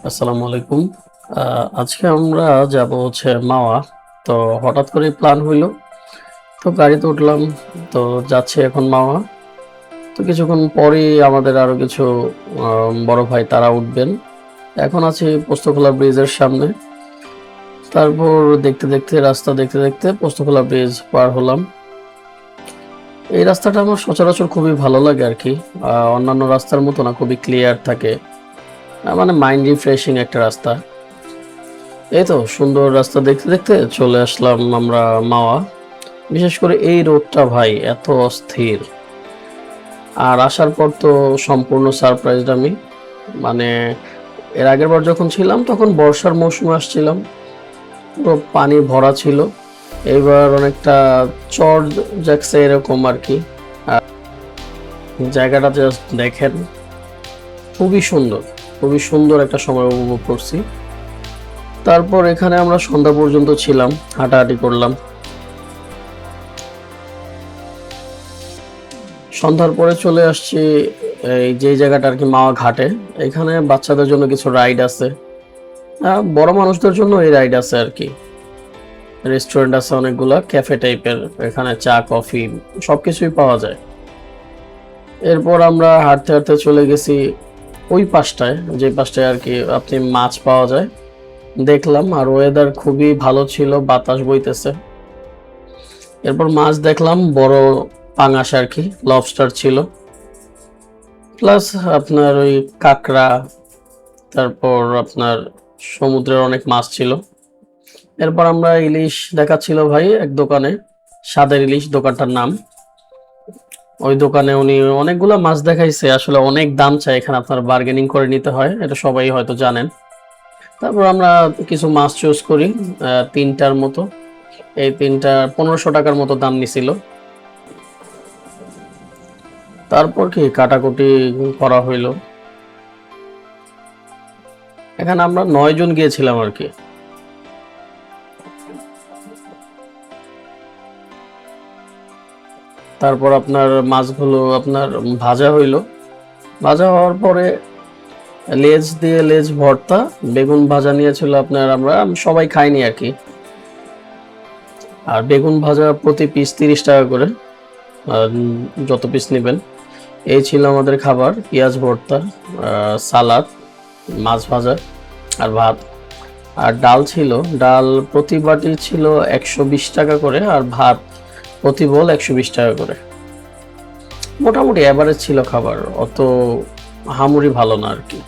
আসসালামু আলাইকুম। আজকে আমরা যাব হচ্ছে মাওয়া। তো হঠাৎ করেই প্ল্যান হইলো। তো গাড়িতে উঠলাম। তো যাচ্ছি এখন মাওয়া। তো কিছুক্ষণ পরেই আমাদের আরো কিছু বড় ভাই তারা উঠবেন। এখন আছি পোস্তখোলা ব্রিজের সামনে। তারপর রাস্তা দেখতে দেখতে পোস্তখোলা ব্রিজ পার হলাম। এই রাস্তাটা আমার সচরাচর খুবই ভালো লাগে আরকি। অন্যান্য রাস্তার মতো না, খুবই ক্লিয়ার থাকে। মানে মাইন্ড রিফ্রেশিং একটা রাস্তা। এই তো সুন্দর রাস্তা দেখতে দেখতে চলে আসলাম আমরা মাওয়া। বিশেষ করে এই রোডটা ভাই এত অস্থির। আর আসার পর তো সম্পূর্ণ সারপ্রাইজড আমি। মানে এর আগের বার যখন ছিলাম তখন বর্ষার মৌসুমে আসছিলাম, পুরো পানি ভরা ছিল। এবার অনেকটা চর যাচ্ছে এরকম আর কি। আর জায়গাটা জাস্ট দেখেন, খুবই সুন্দর, খুবই সুন্দর একটা সময় উপভোগ করছি। তারপর এখানে আমরা সন্ধ্যা পর্যন্ত ছিলাম, হাঁটাহাঁটি করলাম। সন্ধ্যার পরে চলে আসছি এই যে জায়গাটা আর কি, মাওয়া ঘাটে। এখানে বাচ্চাদের জন্য কিছু রাইড আছে, বড় মানুষদের জন্য এই রাইড আছে আর কি। রেস্টুরেন্ট আছে অনেকগুলা, ক্যাফে টাইপের, এখানে চা কফি সবকিছুই পাওয়া যায়। এরপর আমরা হাঁটতে হাঁটতে চলে গেছি ওই পাশটায়, যে পাশটায় আর কি আপনি মাছ পাওয়া যায়। দেখলাম, আর ওয়েদার খুবই ভালো ছিল, বাতাস বইতেছে। এরপর মাছ দেখলাম, বড় পাঙাশ আর কি, লবস্টার ছিল, প্লাস আপনার ওই কাঁকড়া, তারপর আপনার সমুদ্রের অনেক মাছ ছিল। এরপর আমরা ইলিশ দেখাচ্ছিল ভাই এক দোকানে, স্বাদের ইলিশ দোকানটার নাম। ওই দোকানে উনি অনেকগুলা মাছ দেখাইছে, আসলে অনেক দাম চাই এখানে, আপনার বার্গেনিং করে নিতে হয়, এটা সবাই হয়তো জানেন। তারপর আমরা কিছু মাছ চুজ করি, তিনটার মতো। এই তিনটা 1500 টাকার মতো দাম নিছিল। তারপর কি কাটাকুটি করা হইলো। এখানে আমরা 9 জন গিয়েছিলাম আর কি। তারপর আপনার মাছগুলো আপনার ভাজা হইলো। ভাজা হওয়ার পরে লেজ দিয়ে লেজ ভর্তা, বেগুন ভাজা নিয়েছিল আপনার, আমরা সবাই খাইনি আর কি। আর বেগুন ভাজা প্রতি পিস 30 টাকা করে, যত পিস নেবেন। এই ছিল আমাদের খাবার, পেঁয়াজ ভর্তা, সালাদ, মাছ ভাজা আর ভাত। আর ডাল ছিল, ডাল প্রতি বাটি ছিল 120 টাকা করে, আর ভাত প্রতি বল 120 টাকা করে। মোটামুটি অ্যাভারেজ ছিল খাবার, অত হামুরি ভালো না আর কি।